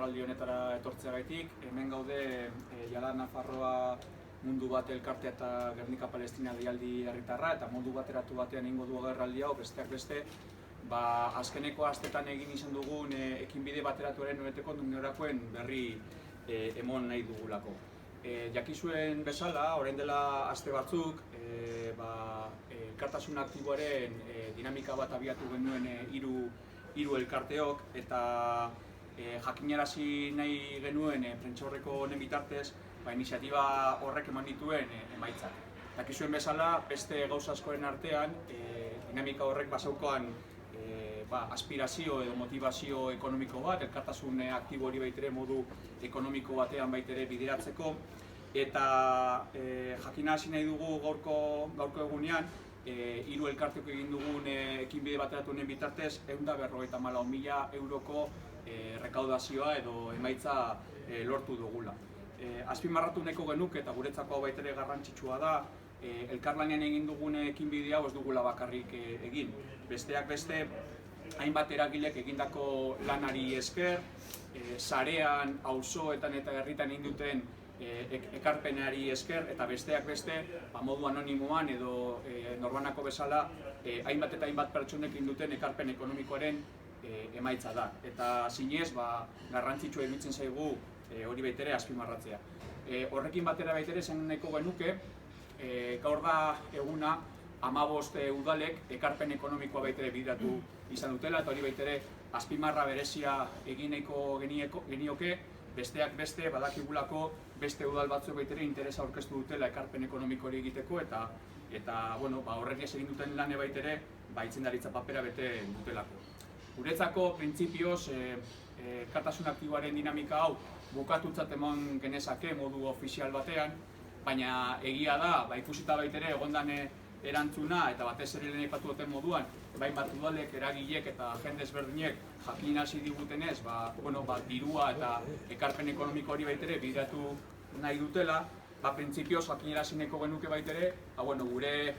agerraldi honetara etortzeagaitik. Hemen gaude Jada Nafarroa mundu bat elkartea eta Gernika Palestina deialdi herritarra, eta modu bateratu batean egingo du agerraldi hau, besteak beste, azkeneko astetan egin izan dugun ekinbide bateratuaren nueteko numerorakoen berri emon nahi dugulako. Jakizuen bezala, orain dela aste batzuk, elkartasun aktiboaren dinamika bat abiatu genuen hiru elkarteok, eta jakinarazi nahi genuen prentsaurreko honen bitartez, iniziatiba horrek eman dituen emaitzak. Jakizuen bezala, beste gauza askoren artean, dinamika horrek basaukoan aspirazio edo motivazio ekonomiko bat, elkartasun aktibo hori baitere modu ekonomiko batean baitere bideratzeko, eta jakinarazi nahi dugu gaurko egunean, hiru elkarteko egin dugun ekinbide bateratu honen bitartez 154.000 euroko rekaudazioa edo emaitza lortu dugula. Azpimarratu nahiko genuke eta guretzako baitere garrantzitsua da, elkarlanean egin dugun ekinbide hau ez dugula bakarrik egin. Besteak beste, hainbat eragilek egindako lanari esker, sarean, auzoetan eta herritan egin duten ekarpenari esker, eta besteak beste, modu anonimoan edo norbanako bezala, hainbat eta hainbat pertsonek egin duten ekarpen ekonomikoaren emaitza da. Eta zinez, garrantzitsua iruditzen zaigu hori baitere azpimarratzea. Horrekin batera baitere zen nahiko genuke, gaur da eguna 15 udalek ekarpen ekonomikoa baitere bideratu izan dutela, eta hori baitere azpimarra berezia egin nahiko genioke, besteak beste badakigulako beste udal batzuk baitere interesa aurkeztu dutela ekarpen ekonomiko hori egiteko, eta horrek ez egin duten lane baitere itzendaritza papera bete dutelako. Guretzako, printzipioz, elkartasun aktiboaren dinamika hau bukatutzat eman genezake modu ofizial batean, baina egia da, ikusita baitere egondan erantzuna eta batez ere lehen aipatu duten moduan, bat udalek, eragilek eta jende ezberdinek jakinarazi digutenez, dirua eta ekarpen ekonomiko hori baitere bideratu nahi dutela, printzipioz jakinarazi nahiko genuke baitere, gure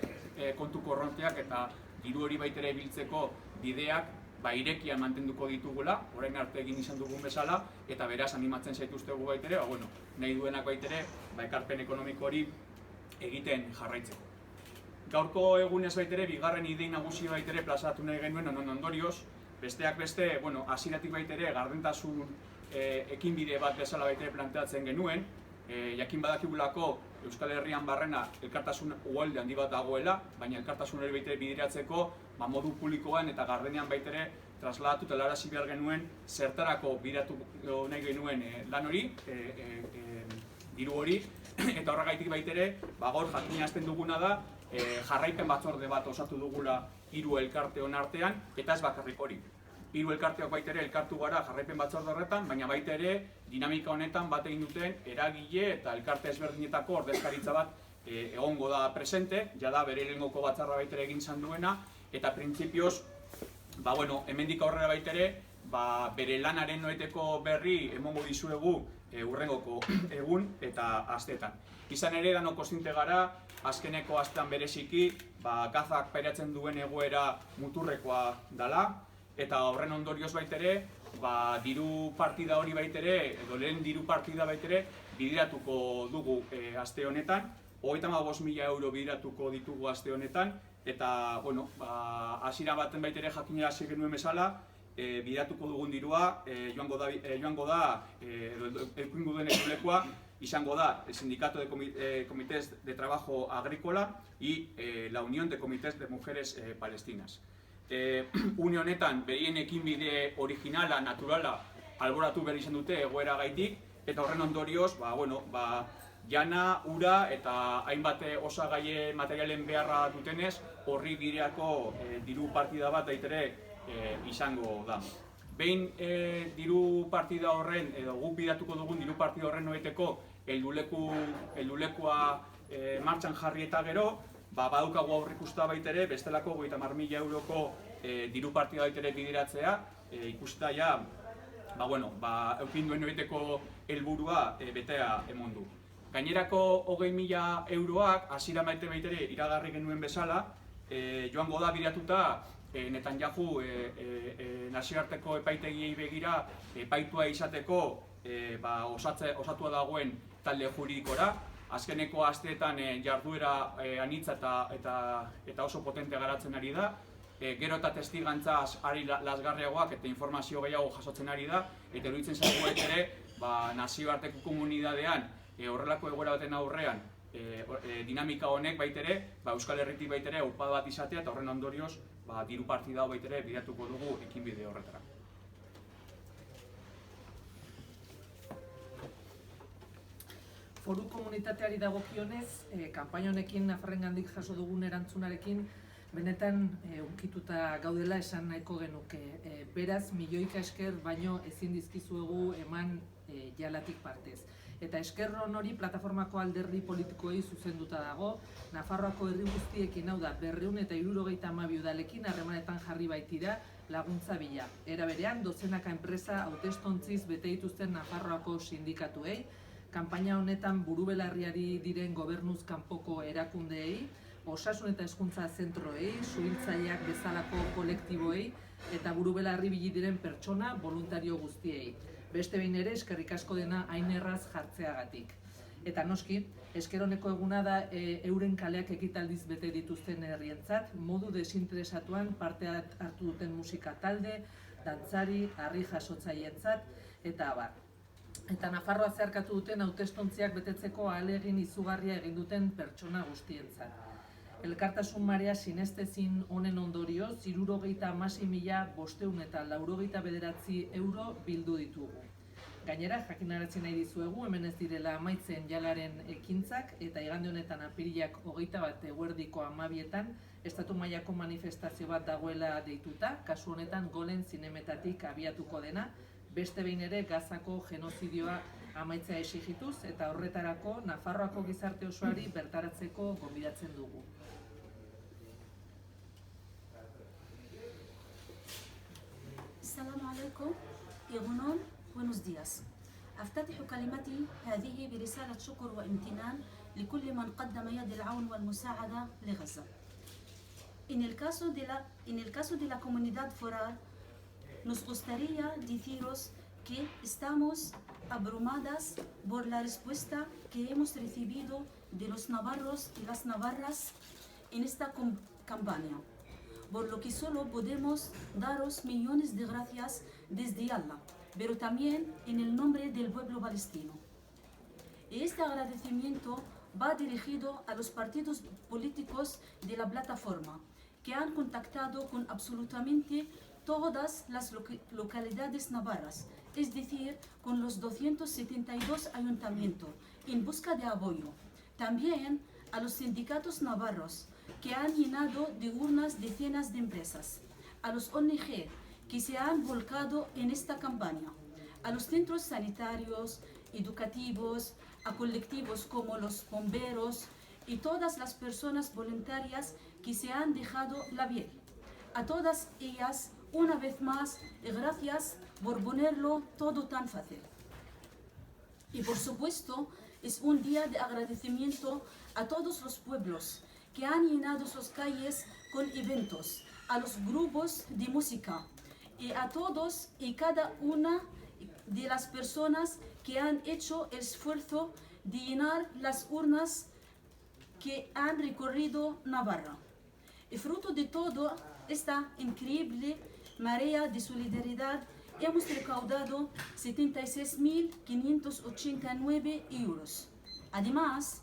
kontu korronteak eta diru hori baitere biltzeko bideak irekian mantenduko ditugula, orain arte egin izan dugun bezala, eta beraz animatzen zaituztegu baitere, nahi duenak baitere, ekarpen ekonomiko hori egiten jarraitzeko. Gaurko egunez baitere, bigarren idei nagusi baitere plazaratu nahi genuen honen ondorioz, besteak beste, hasieratik baitere, gardentasun ekinbide bat bezala baitere planteatzen genuen, jakin badakigulako Euskal Herrian barrena elkartasun uholde handi bat dagoela, baina elkartasun hori baitere bideratzeko modu publikoan eta gardenean baitere trasladatu eta helarazi behar genuen zertarako bideratu nahi genuen lan hori, diru hori, eta horregaitik baitere, gaur jakinarazten duguna da, jarraipen batzorde bat osatu dugula hiru elkarteon artean, eta ez bakarrik hori. Hiru elkarteok baitere elkartu gara jarraipen batzorde horretan, baina baitere dinamika honetan bat egin duten eragile eta elkarte ezberdinetako ordezkaritza bat egongo da presente, jada bere lehengoko batzarra baitere egin izan duena, eta printzipioz, hemendik aurrera baitere, bere lanaren noeteko berri emongo dizuegu hurrengoko egun eta astetan. Izan ere, danok kontziente gara, azkeneko astean bereziki, Gazak pairatzen duen egoera muturrekoa dela, eta horren ondorioz baitere, diru partida hori baitere, edo lehen diru partida baitere, bideratuko dugu aste honetan, 35.000 euro bideratuko ditugu aste honetan, eta, hasiera baten baitere jakinarazi genuen bezala, bideratuko dugun dirua, joango da, edukingo duen egulekoa, izango da el Sindicato de Comités de Trabajo Agrícola y la Unión de Comités de Mujeres Palestinas. Une honetan, berien ekinbide originala, naturala, alboratu behar izan dute egoera gaitik, eta horren ondorioz, jana, ura eta hainbat osagaie materialen beharra dutenez, horri biderako diru partida bat daitere izango da. Behin diru partida horren, edo guk bidatuko dugun diru partida horren noeteko heldulekua martxan jarri eta gero, badaukagu aurrikusta baitere, bestelako 50.000 euroko diru partida baitere bideratzea, ikusita ja, eukin duen noeteko helburua betea emon du. Gainerako 20.000 euroak, hasiera baitere iragarri genuen bezala, joango da bideratuta Netanyahu nazioarteko epaitegiei begira epaitua izateko osatua dagoen talde juridikora. Azkeneko asteetan jarduera anitza eta oso potente garatzen ari da. Gero eta testigantzaz ari lasgarriagoak eta informazio gehiago jasotzen ari da. Eta iruditzen zaigu ere nazioarteko komunidadean horrelako egoera baten aurrean dinamika honek baitere, Euskal Herritik baitere urpada bat izatea eta horren ondorioz diru partida hau baitere bidatuko dugu ekinbide horretara. Foru komunitateari dagokionez, kanpaina honekin Nafarrengandik jaso dugun erantzunarekin benetan unkituta gaudela esan nahiko genuke. Beraz, milioika esker baino ezin dizkizuegu eman jalatik partez. Eta eskerron hori plataformako alderdi politikoei zuzenduta dago, Nafarroako herri guztiekin, hau da, 272 udalekin harremanetan jarri baitira laguntza bila. Era berean, dozenaka enpresa hautestontziz bete dituzten Nafarroako sindikatuei, kanpaina honetan burubelarriari diren gobernuz kanpoko erakundeei, osasun eta hezkuntza zentroei, suhiltzaileak bezalako kolektiboei eta burubelarri bili diren pertsona voluntario guztiei. Beste behin ere eskerrik asko dena hain erraz jartzeagatik. Eta noski, esker honeko eguna da euren kaleak ekitaldiz bete dituzten herrientzat, modu desinteresatuan parte hartu duten musika talde, dantzari, harri jasotzaileentzat eta abar. Eta Nafarroa zeharkatu duten hautestontziak betetzeko ahalegin izugarria egin duten pertsona guztientzat. Elkartasun marea sinestezin honen ondorioz, 76.589 euro bildu ditugu. Gainera, jakinarazi nahi dizuegu, hemen ez direla amaitzen jalaren ekintzak, eta igande honetan apirilak 21 eguerdiko 12etan, estatu mailako manifestazio bat dagoela deituta, kasu honetan Golen zinemetatik abiatuko dena, beste behin ere Gazako genozidioa amaitzea exigituz, eta horretarako Nafarroako gizarte osoari bertaratzeko gonbidatzen dugu. السلام عليكم إغنون buenos días. أفتتح كلمتي هذه برسالة شكر وامتنان لكل من قدم يد العون والمساعدة لغزة. En el caso de la comunidad foral, nos gustaría deciros que estamos abrumadas por la respuesta que hemos recibido de los navarros y las navarras en esta campaña, por lo que solo podemos daros millones de gracias desde Allah, pero también en el nombre del pueblo palestino. Y este agradecimiento va dirigido a los partidos políticos de la plataforma, que han contactado con absolutamente todas las localidades navarras, es decir, con los 272 ayuntamientos, en busca de apoyo. También a los sindicatos navarros, que han llenado de urnas decenas de empresas, a los ONG que se han volcado en esta campaña, a los centros sanitarios, educativos, a colectivos como los bomberos y todas las personas voluntarias que se han dejado la piel. A todas ellas, una vez más, gracias por ponerlo todo tan fácil. Y por supuesto, es un día de agradecimiento a todos los pueblos que han llenado sus calles con eventos, a los grupos de música y a todos y cada una de las personas que han hecho el esfuerzo de llenar las urnas que han recorrido Navarra. Y fruto de toda esta increíble marea de solidaridad, hemos recaudado 76.589 euros. Además,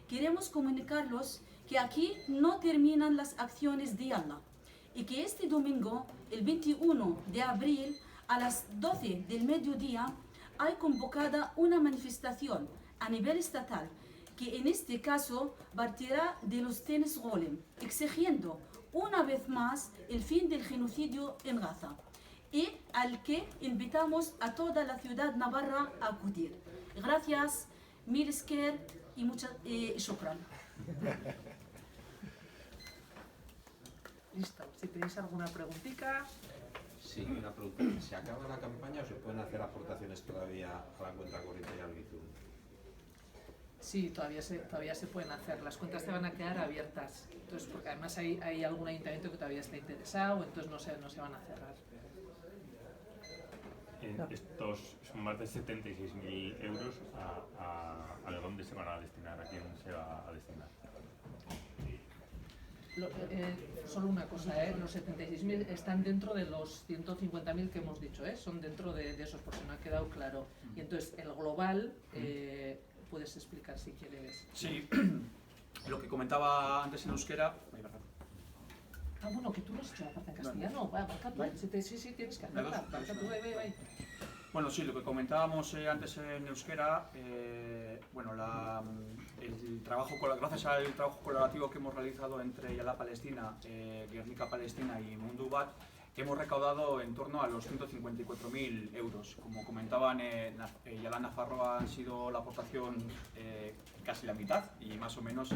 queremos comunicarlos que aquí no terminan las acciones de Allah y que este domingo, el 21 de abril, a las 12 del mediodía, hay convocada una manifestación a nivel estatal que en este caso partirá de los trenes Golem, exigiendo una vez más el fin del genocidio en Gaza, y al que invitamos a toda la ciudad navarra a acudir. Gracias, mil esker y shukran. Listo, si tenéis alguna preguntita. Sí, una pregunta. ¿Se acaba la campaña o se pueden hacer aportaciones todavía a la cuenta corriente y al Bizum? Sí, todavía se pueden hacer. Las cuentas te van a quedar abiertas. Entonces, porque además hay algún ayuntamiento que todavía está interesado, entonces no se van a cerrar. Estos son más de 76.000 euros. ¿A dónde se van a destinar? ¿A quién se va a destinar? Solo una cosa, los 76.000 están dentro de los 150.000 que hemos dicho, son dentro de esos, por si no ha quedado claro. Y entonces el global, puedes explicar si quieres. Sí, lo que comentaba antes en euskera. Bueno, que tú no has hecho la parte en castellano. Va, marca tú. Sí, tienes que hacerla. Marca tú, vai. Bueno, sí, lo que comentábamos antes en euskera, bueno, gracias al trabajo colaborativo que hemos realizado entre Yala Palestina, Guernica Palestina y Mundu Bat, hemos recaudado en torno a los 154.000 euros. Como comentaban, Yala Nafarroa han sido la aportación casi la mitad y más o menos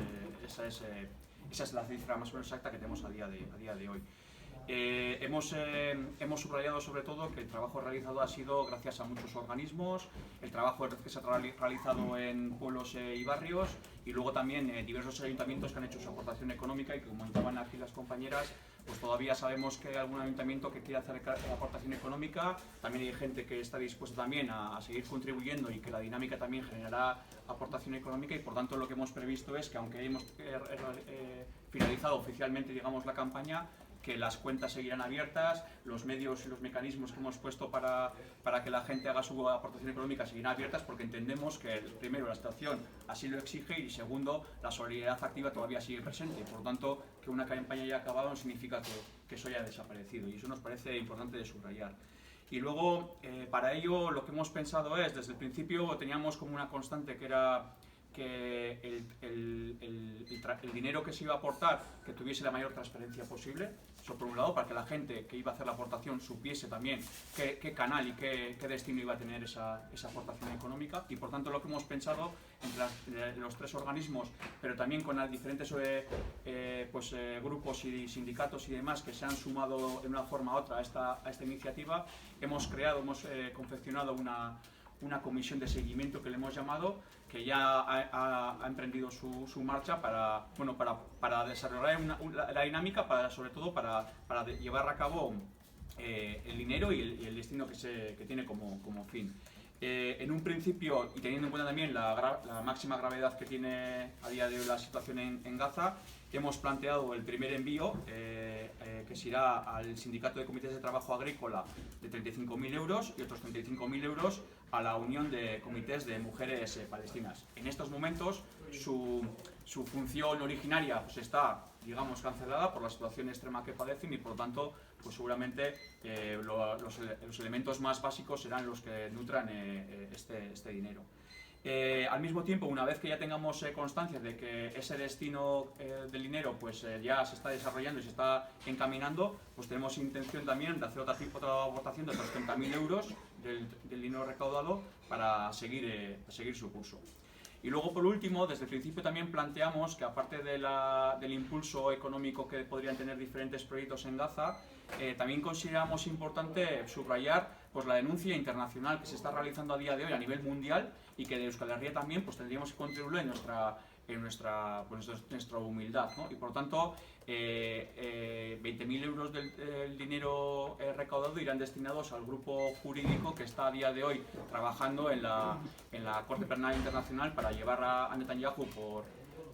esa es la cifra más o menos exacta que tenemos a día de hoy. Hemos subrayado sobre todo que el trabajo realizado ha sido gracias a muchos organismos, el trabajo que se ha realizado en pueblos y barrios y luego también diversos ayuntamientos que han hecho su aportación económica y que, como comentaban aquí las compañeras, pues todavía sabemos que hay algún ayuntamiento que quiere hacer aportación económica, también hay gente que está dispuesta también a seguir contribuyendo y que la dinámica también generará aportación económica y por tanto lo que hemos previsto es que aunque hayamos finalizado oficialmente, digamos, la campaña, que las cuentas seguirán abiertas, los medios y los mecanismos que hemos puesto para que la gente haga su aportación económica seguirán abiertas porque entendemos que, primero, la situación así lo exige y, segundo, la solidaridad activa todavía sigue presente. Por lo tanto, que una campaña haya acabado no significa que eso haya desaparecido y eso nos parece importante de subrayar. Y luego, para ello, lo que hemos pensado es, desde el principio teníamos como una constante que era que el dinero que se iba a aportar que tuviese la mayor transparencia posible, eso por un lado, para que la gente que iba a hacer la aportación supiese también qué canal y qué destino iba a tener esa aportación económica y por tanto lo que hemos pensado entre los tres organismos, pero también con las diferentes grupos y sindicatos y demás que se han sumado de una forma u otra a esta iniciativa, hemos confeccionado una comisión de seguimiento que le hemos llamado, que ya ha emprendido su marcha para desarrollar la dinámica, sobre todo para llevar a cabo el dinero y el destino que tiene como fin. En un principio, y teniendo en cuenta también la máxima gravedad que tiene a día de hoy la situación en Gaza, hemos planteado el primer envío, que se irá al Sindicato de Comités de Trabajo Agrícola de 35.000 euros y otros 35.000 euros a la Unión de Comités de Mujeres Palestinas. En estos momentos su función originaria pues está, digamos, cancelada por la situación extrema que padecen y por lo tanto pues seguramente los elementos más básicos serán los que nutran este dinero. Al mismo tiempo, una vez que ya tengamos constancia de que ese destino del dinero pues, ya se está desarrollando y se está encaminando, pues tenemos intención también de hacer otra aportación de otros 30.000 euros del dinero recaudado para seguir su curso. Y luego, por último, desde el principio también planteamos que aparte del impulso económico que podrían tener diferentes proyectos en Gaza, también consideramos importante subrayar pues, la denuncia internacional que se está realizando a día de hoy a nivel mundial y que de Euskal Herria también pues, tendríamos que contribuir en nuestra humildad, ¿no? Y por tanto, 20.000 euros del dinero recaudado irán destinados al grupo jurídico que está a día de hoy trabajando en la Corte Penal Internacional para llevar a Netanyahu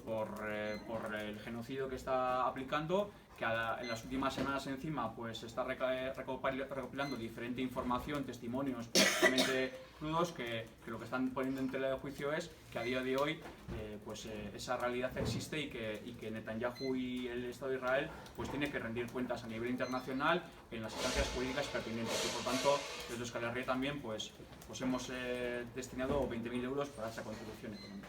por el genocidio que está aplicando, que en las últimas semanas encima pues está recopilando diferente información, testimonios prácticamente crudos que lo que están poniendo en tela de juicio es que a día de hoy esa realidad existe y que Netanyahu y el Estado de Israel pues tiene que rendir cuentas a nivel internacional en las instancias jurídicas pertinentes y por tanto desde Euskal Herria también pues hemos destinado 20.000 euros para esa contribución económica.